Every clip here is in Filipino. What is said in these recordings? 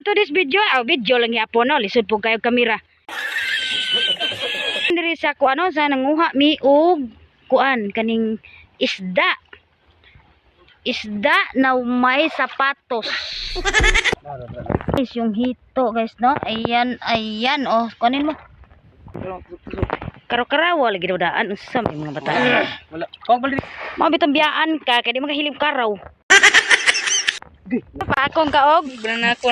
today's video. Video lang yapon no, lisod po kayo kamera. Diri sa kuano sa nanguha mi og kuan kaning isda. Isda na may sapatos. Guys, yung hito guys no. Ayan, ayan oh, kunin mo. Karaw-karaw lagi daan unsa may mga bata. Wala. Kung balik. Mabitong biyaan ka kay di magahilim karaw. Pa akong kaog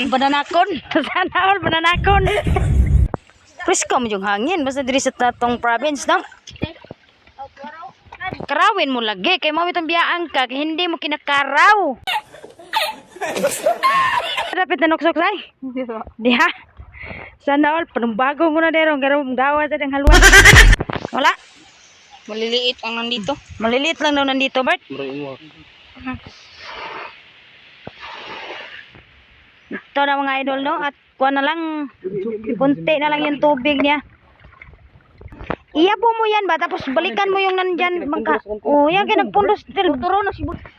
bananakon. Sana all bananakon. Presko mo yung hangin basta diri sa tatong province no. Karawin mo lagi kay mabitong biyaan ka kay hindi mo kinakaraw. Dapat na nuksok say. Diha. Sana all panumbago mo na derong gawa sa dang haluan. Wala. Maliliit ang nandito. Maliliit lang daw nandito, Bert. Ito na mga idol, no? At kuha na lang, kunti na lang yung tubig niya. Iyabo mo yan ba? Tapos balikan mo yung nandyan. Bangka. Oh, yan, kaya nagpundos.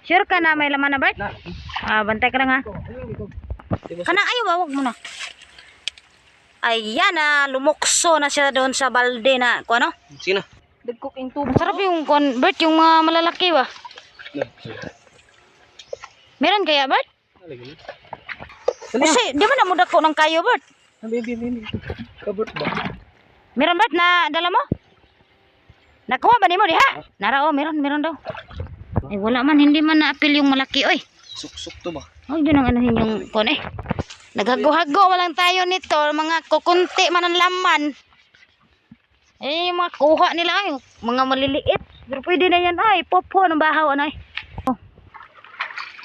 Sure ka na may laman na, Bert? Bantay ka lang, ha? Kana, ayaw ba? Huwag mo na. Ayan na, lumukso na siya doon sa balde na, kuha, no? Sino? Dagkok yung tubo. Masarap yung, Bert, yung mga malalaki ba? Meron kaya, Bert? Kasi, di ba namudak ko ng kayo, Bert? Baby. Kabot ba? Meron, Bert, na dala mo? Nakuha ba ni mo, diha? Nara, oh, meron daw. Ay, wala man, hindi man na-appeal yung malaki, oy. Suksok to ba? Huwag din ang anahin yung kon, eh. Naghago-hago lang tayo nito, mga kukunti man ang laman. Eh, yung mga kuha nila, ay, mga maliliit. Pero pwede na yan, ay, popo ng bahaw, ano, ay.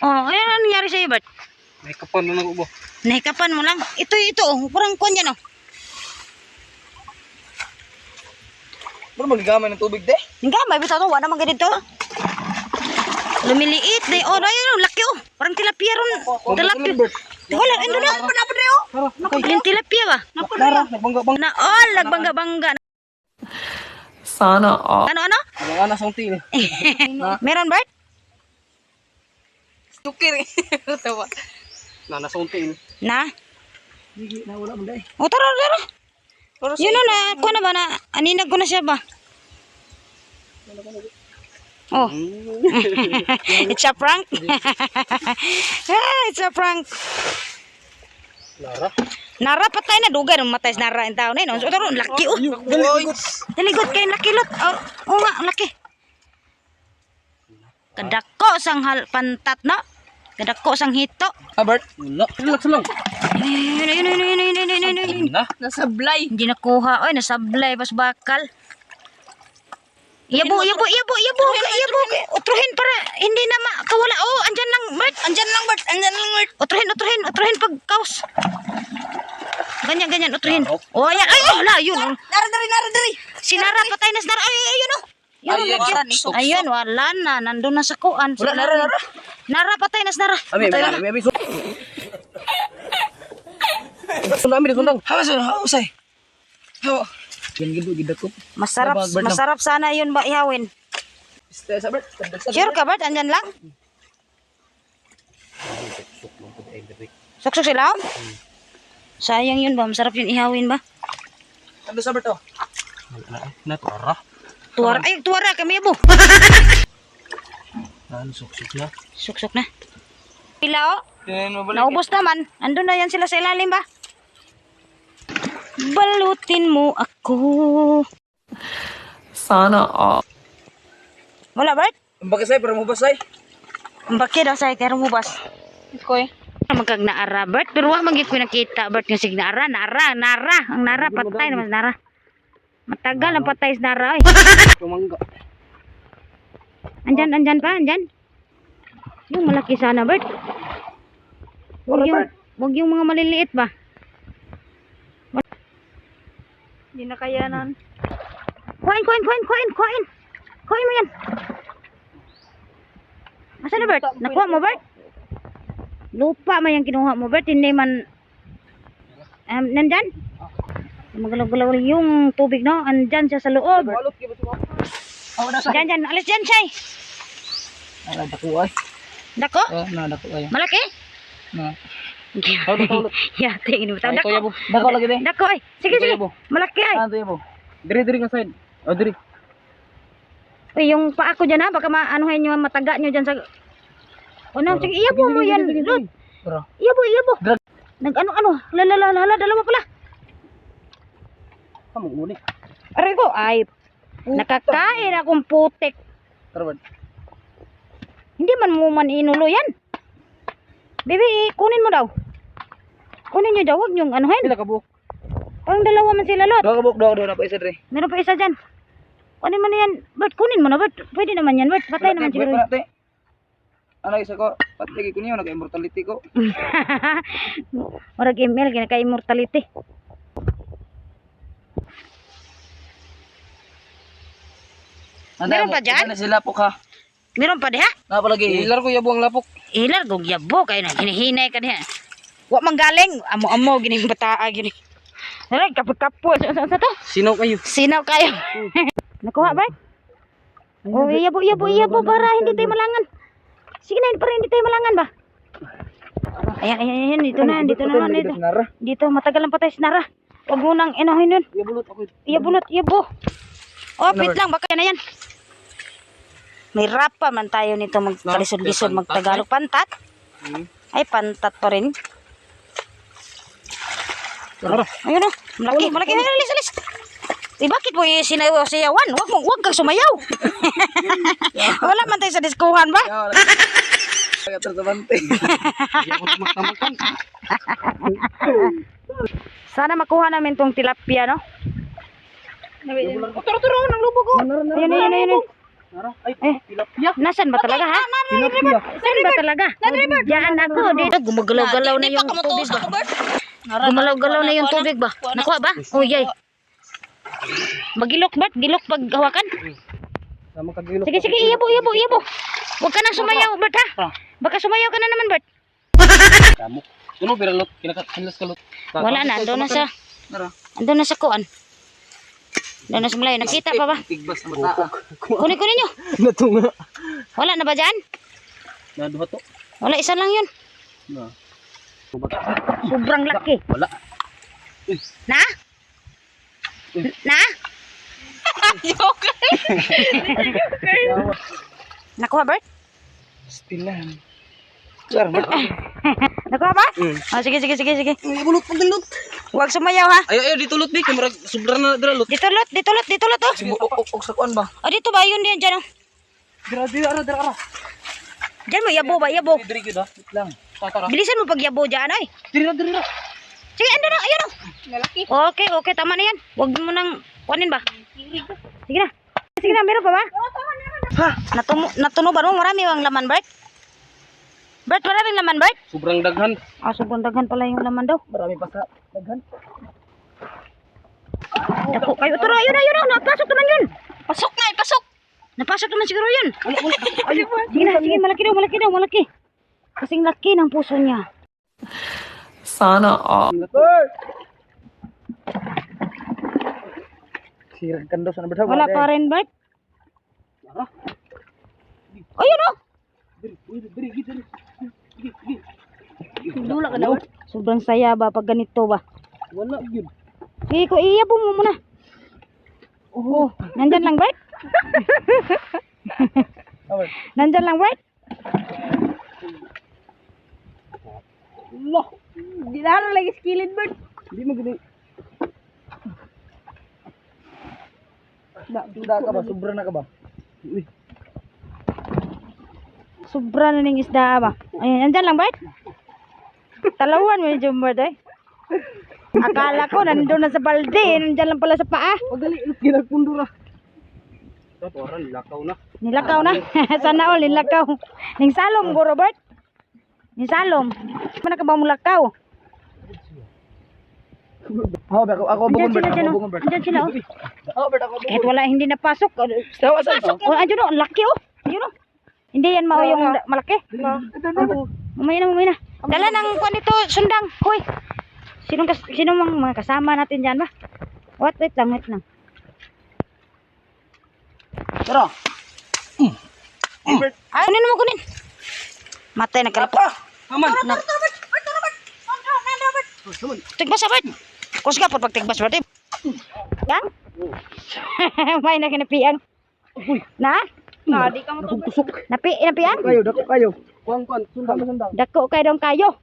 Oh, ayun, ano nangyari sa'yo, Bert? May kapan na nag-ubo. Nahikapan mo lang. Ito, oh, parang kon yan, oh. Pero magigamay ng tubig, de? Hindi, may bitaw to, wala naman ganito. Lumiliit, de. Oh, ayun, laki, oh. Parang tilapia ron. Tilapia. Wala, ito na. Yung tilapia ba? Nara, nagbangga-bangga. Na all, nagbangga-bangga. Sana all. Ano? Nangana sa unti. Meron, Bert? Sukir. Tawa. Nana sa unti. Na? Hindi na wala mo, de. O, tara. Yun na, kuha na ba na? Aninag ko na siya ba? Oh. It's a prank. It's a prank. Nara. Nara, patay na. Dugay ng matay sa Nara yung tao na yun. So, taro, laki, oh. Daligot kayo, laki, lot. Oh, nga, laki. Kadako sang pantat, no? Kadako sang hito. Bert. Wala. Sulang. Yun. Nasablay. Hindi nakuha. Oy, nasablay. Pas bakal. Yabo. Utruhin para hindi na makawala. Oh, andyan lang, Bert. Utruhin pag kaos. Ganyan, utruhin. Oh, ayan. Ay, wala, yun. Nara dari. Si Nara, patay na si Nara. Ay, ayun, oh. Ayun, wala na. Nandun na sa kuan. Nara. Nara, patay na si Nara. Ami. Sundang. Hawas ay. Hawa. Ganda ko. Masarap sana yun ba ihawin. Sa Bert. Sure ka, Bert? Andyan lang? Suksok sila? Sayang yun ba? Masarap yun ihawin ba? Ano sa Bert, oh? Natara. Tuwara kami mo. Suksok na. Pila, oh. Naubos naman. Andun na yan sila sa ilalim ba? Balutin mo ako. Sana all. Wala, Bert? Bakit say para mo basay? Bakit daw sa kaya mubas? Koy. Magkag naara, Bert. Pero wag magiging ko nakita, Bert. Nga sig Nara. Ang Nara, patay naman Nara. Matagal ang patay sa Nara, eh. Tumangga. Andyan pa. Yung malaki sana, Bert. Huwag yung mga maliliit ba? Hindi na kayanan. Kuhain mo yan. Asa na, Bert? Nakuha mo, Bert? Lupa man yung kinuha mo, Bert. Hindi man nandyan? Magalaw-galaw yung tubig, no? Andyan siya sa loob. Dyan. Alis dyan, Shay. Dako ay. Dako? Dako ay. Malaki? Na. Yate ini betul. Ay, Dako. tuya po. Dako lagi din. Dako ay. Sige sige. Tuya po. Malaki ay. Tuya po. Diri nga side. Oh, diri. Uy, yung paa ko dyan ha, baka maanuhin nyo, mataga nyo dyan sa... O na, sige, iyabo mo yan, Lord. Tara. Iyabo. Nag-ano, lala, dalawa pala. Kamu uli. Aray ko, ay, nakakain akong putik. Tara ba? Hindi man mo man inulo yan. Bibi, kunin mo daw. Kunin nyo daw, huwag nyong anuhin. Pila ka buok. Parang dalawa man sila, Lord. Dua ka buok, dua na pa isa diri. Meron pa isa dyan. Kunin mo na yan, Bert, kunin mo na, Bert. Pwede naman yan, Bert. Patay naman siguro. Ano isa ko? Patay ko niyo, naka-immortality ko. Marag email, ginaka-immortality. Meron pa dyan? Ano sila po ka? Meron pa diha? Napalagi. Ilar ko yabo ang lapok. Ilar gog yabo kay na hinahinay ka diha. Wa man galing, amo gining bataa gini. Dali kapot-kapot sa to. Sino kayo? Sinaw kayo. Nakuha ba? Oh, iyabo para hindi tayo malangan. Sige na, para hindi tayo malangan ba? Ayan, dito na. Dito, matagal lang pa tayo sinara. Huwag mo nang inahin yun. Iyabulot ako. Iyabo. Oh, pit lang, baka na yan. May rap pa man tayo nito magkalisod-lisod, magtagalog. Pantat? Ay, pantat pa rin. Ayun o, malaki. Alis. Eh, bakit mo sinayawan? Huwag kang sumayaw. Wala man tayo sa diskuhan ba? Kaya tersabante. Sana makuha namin tong tilapia, no? Turo, nang lubog ko. Ayun. Nasan ba talaga, ha? Saan ba talaga? Diyan ako. Dito, gumagalaw-galaw na yung tubig ba? Gumalaw-galaw na yung tubig ba? Nakuha ba? Oh, yay. Magilok, Bert. Gilok pag hawakan. Sige, iyabo. Huwag ka nang sumayaw, Bert, ha? Baka sumayaw ka na naman, Bert. Tuno biralot, kinakakanlas kalot. Wala na, andun na sa kuan. Doon na sa malayo. Nakita pa ba? Tigbas ang mata. Kunin nyo. Natunga. Wala na ba dyan? Naduha to. Wala, isa lang yun. Na. Sobrang laki. Wala. Na? Nakuha, Bert? Stilan. Sir, Bert. Nakuha ba? Oh, sige. Bulot. Huwag sumayaw, ha? Ayo ditulot bi kamera sobra na diralot. Ditulot, oh. Og sa kuan ba? Oh, dito ba? Yun din dyan, oh. Dira. Dyan mo, yabo ba? Yabo. Diri gyud ah. Wait lang. Tara. Bilisan mo pag yabo dyan, ay. Dira. Sige, ando na. Ayun, oh. Malaki. Okay, tama na yan. Huwag mo nang kunin ba? Sige na, meron pa ba? Ha, Natunuban mo, marami ang laman, Bert. Maraming laman, Bert. sobrang daghan. Ah, sobrang daghan pala yung laman daw. Marami pa sa daghan. Dako kayo. Tara, ayun. Napasok naman yun. Pasok. Napasok naman siguro yun. Sige, malaki. Kasing laki ng puso niya. Sana all. Sirag kandos na bersa. Wala pa rin, Bert. Ayun, oh. Dula ka daw. Sobrang saya ba pag ganito ba? Wala gyud. Sige ko, iyabo mo muna. Oh, nandyan lang, Bert? Nandyan lang, Bert? Allah. Di na lagi skilled, Bert. Di mo gini. Sudah ka ba? Sobra na ka ba? Uy. Sobra na ning isda ba? Ayun, nandyan lang, Bert? Talawan mo yung Bert, eh. Akala ko nandun na sa balde, nandyan lang pala sa paa. Pagali, ginagpundura. Ito, parang lakaw na. Nilakaw na. Sana all, nilakaw. Ning salom, go, Robert. Ning salom. Mana ka ba mo lakaw? Ako bungon Bert, Andyan ako bungon Bert. Andyan sila, oh. Bert, ako bungon. Kahit wala, hindi napasok. Pasok. Oh, andyan, oh. Laki, oh. Ayun, oh. Hindi yan mao yung malaki. Mamaya na. Dala ng kuan ito, sundang. Hoy. Sino mang mga kasama natin dyan ba? Wait lang. Tara. Ay, kunin mo. Matay, nagkalapot. Aman. Tigbas sa Bert. Kus ka po pag tigbas Bert. Yan? May na kinapian. Na? Di ka mo to. Napian? Kayo. Kuang, sundang. Dako kay dong kayo.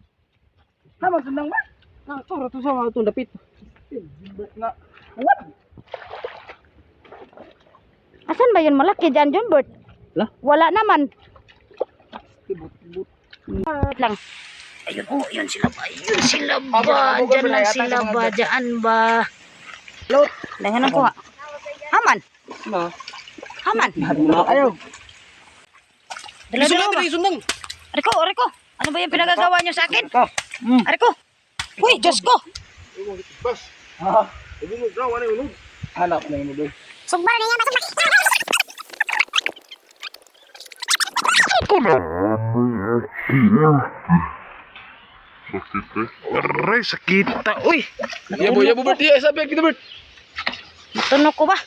Naman, sundang ba? Tara, to sa mga itong dapit. Na. Asan ba yun malaki dyan John Bert? Lah? Wala naman. But. Lang. Ayun, oh, yun sila ba? Yun sila ba? Diyan lang sila ba? Diyan ba? Lot. Dangan ako ha. Haman. Na. Haman. Ayaw. Dala-dala ba? Sundang. Ariko, Ariko. Ano ba yung pinagagawa niyo sa akin? Ah. Ariko. Uy, Diyos ko. Ha. Hanap na yun doon. Sugbar na yan. Aray, sakita. Uy! Yabo, Bert. Iya, sabi kita, Bert. Tunog ko ba?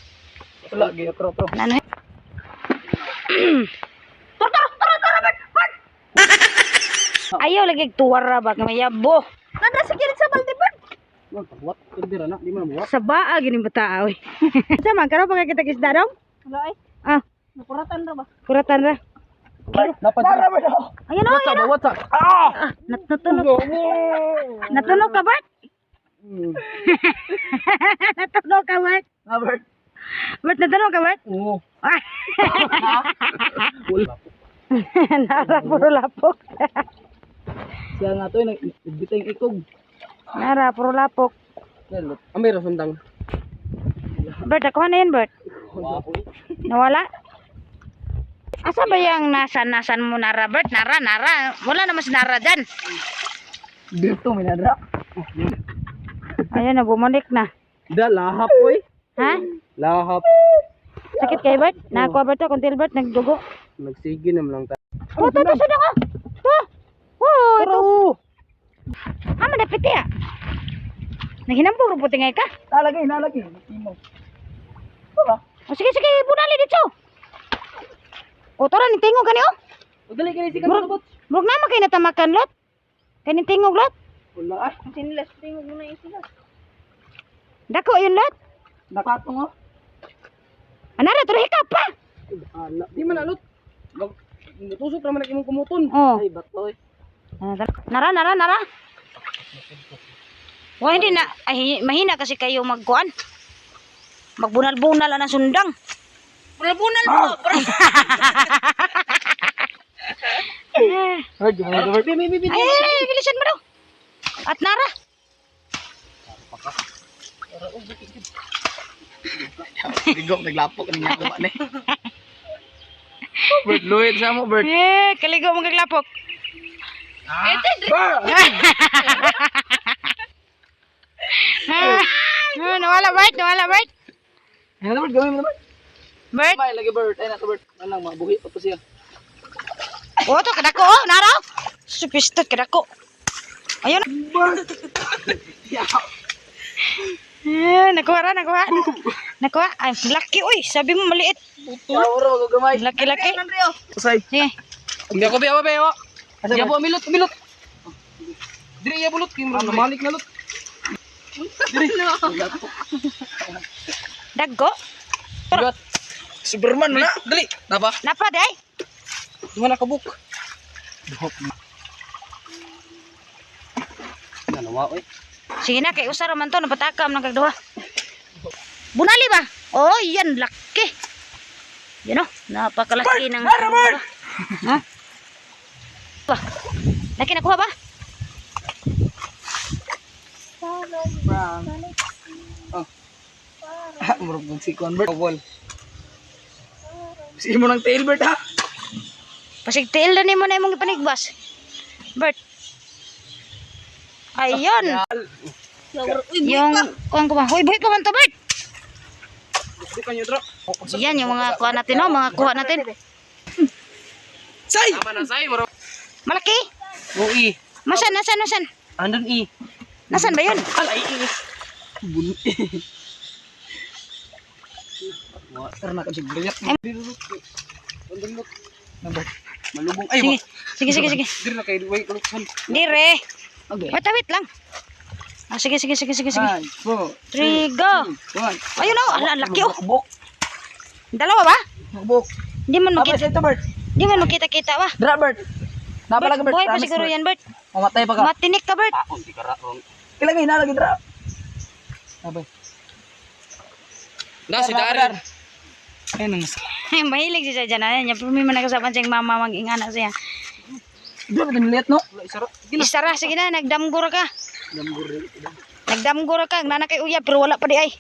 Wala, gaya, tro. Ano? Ayaw lagi tuwara ba kami yabo. Nada sa kirit sa balde Bert. What? Tira na, di man buhat. Sa baa gini bata oy. Sama karo pa kita kisda dong? Wala ay. Ah, Nakuratan ra ba? kuratan ra. Dapat. Ayun oh, ayun. What's up? Ah! Natunog. Natunog ka ba? Natunog ka ba? Bert. Ba't natunog ka ba? Oo. Ah. Wala. Nara puro lapok. Siya nga to, nagbitay ikog. Nara puro lapok. Amir, sundang. Bert, ako na yun Bert? Nawala? Asa ba yung nasan mo Nara Bert? Nara. Wala naman si Nara dyan. Dito, may nadra. Ayun na, bumalik na. Da, lahap, oy. Ha? Lahap. Sakit kay Bert? Nakakuha ba ito? Kuntil Bert, nagdugo. Nagsige naman lang tayo. Oh, ito, sudah ka. Oh, ito. Pero, Madapit ya. Naghinampong ruputi ngay ka. nalagay. Timo. Wala. O sige, bunali dito. O, tara, nitingog ka niyo. Dali si kanto. Murag naman kayo natamakan, Lot. Kayo nitingog, Lot. Wala ay. Sinilas tingog mo na yung sila. Dako yun, Lot. Nakatong oh. Anara, turo hikap pa. Di man alot. Tusok naman imong kumuton. Oh. Ay, batoy. Nara. Wah, hindi na. Ay, mahina kasi kayo magkuhan. Magbunal-bunal ang sundang. Bunal mo. Ay, gumana Bert. Ay, bilisan mo daw. At Nara. Ligok, naglapok niya ko ni. Bert, luwid sa mo, Bert. Kaligo mong kaglapok. Nawala, Bert. Ano Bert, gawin mo naman. Bert. May lagi Bert. Ay, nato Bert. Anang mabuhi pa siya. Oh, to kadako, oh, Nara. Supistot kadako. Ayun. Nakuha. Nakuha. Ay, laki, uy. Sabi mo maliit. Oro, gamay. Laki. Usay. Sige. Hindi ako biyawa. Iya po, milot. Diri iya bulot. Malik na lot. Diri. Daggo. Gat. Superman na. Dali. Napa? Napa, day? Gimana kabuk? Nanawa, oy. Sige na, kay usara man to. Napatakam ng kagduha. Bunali ba? Oh, yan. Laki. Yan o. Napakalaki ng... Ha? Ba? Laki nakuha ba? Oh. Murag si Convert. Wall. Si mo ng tail, Bert, ha? Pasigtiil na mo na imong ipanigbas. Bert. Ayun. Yung... Kuhan ko ba? Uy, buhay pa man to, Bert. Bukan nyo, Dro. Yan yung mga kuha natin, no? Mga kuha natin. Say! Tama na, say. Malaki? Ui. Masan? Andun, i. Nasaan ba yun? Alay, i. Bunot. Tara na ka siya. Gayat. Malubong. Ay, Sige. Diri na kayo. Wait, kaluksan. Dire. Okay. Wait lang. Ah, sige. 1, 2, 3, go. 1. Ayun oh, ang laki oh. Buk. Dalawa ba? Buk. Hindi man Apa makita, sa ito, Bert? hindi man makita-kita ba? Dra, Bert. Napalaga, Bert. Buhay pa Promise, siguro Bert. yan, Bert. Mamatay pa ka. Matinik ka, Bert. Ako, hindi ka raon. Ilagay na lagi, Dra. Abay. Na, si Daryl. Ayun ang Mahilig siya dyan. Ayan, yung may manakasapan siyang mama mag-ingana siya. Di ba lihat no? Isara, sige na, nagdamgura ka. Nagdamgura ka, nana kay uyab, pero wala pa di ay.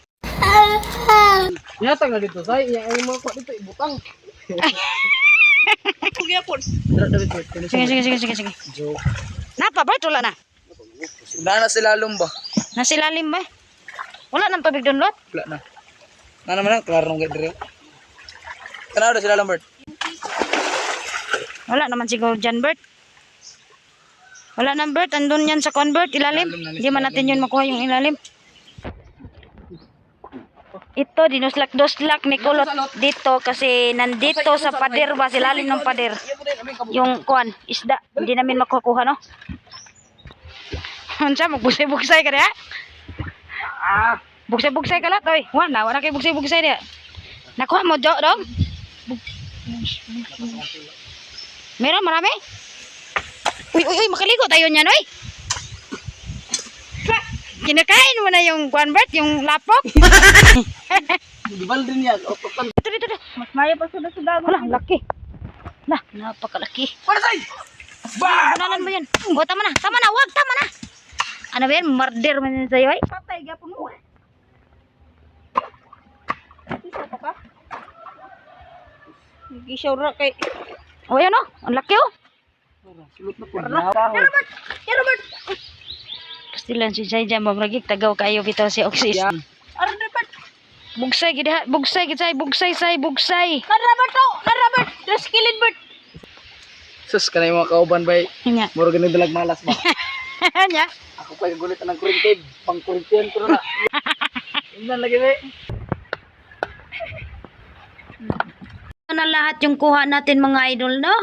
Nyatag na dito, say. Ay mo ko dito ibutang. Magyapon. Dra, David, Bert. Sige. Napa, Bert, wala na. Na sila lumba. Nasilalim ba? Wala nang tubig doon, Lot. Wala na. Na naman ang klaro ng dire. Kana sila lumba. Wala naman siguro dyan, Bert. Wala nang Bert, andun yan sa convert, ilalim. Hindi man natin yun makuha yung ilalim. Ito, dinuslak-duslak ni Kulot dito kasi nandito sa pader ba, silalim ng pader. Yung kuan, isda, hindi namin makukuha, no? Ansa, magbugsay-bugsay ka diya? Bugsay-bugsay ka lahat, oy. Wala kayo bugsay-bugsay diya. Nakuha mo, Jo, dong? Meron, marami? Uy, makaligo tayo niyan, oy. Kinakain mo na yung kuan, Bert, yung lapok. Di bal din yan. Otokan. Dito. Mas maya pa suda-suda. Wala, laki. Lah, napakalaki. Para say. Banalan mo yan. O, tama na. Wag, tama na. Ano ba yan? Murder man yan sa'yo, ay. Patay, gyapon mo. Isa pa ka? Nag-isyaw ra kay... O, yan o. Ang laki o. Sulot na po. Robert! Pastilan si Jai Jam. Mamragig, tagaw kayo bitaw si Oxys. Robert! Bugsay, gid ha. Bugsay. Robert! Just killing bird! Sus, kanay mga kauban bay. Nya. Muro ganun dalag malas ba? Nya. Ako pa gulit ng kurintib. Pang kurintiyan ko na. Tingnan lagi bay. Na lahat yung kuha natin mga idol, no?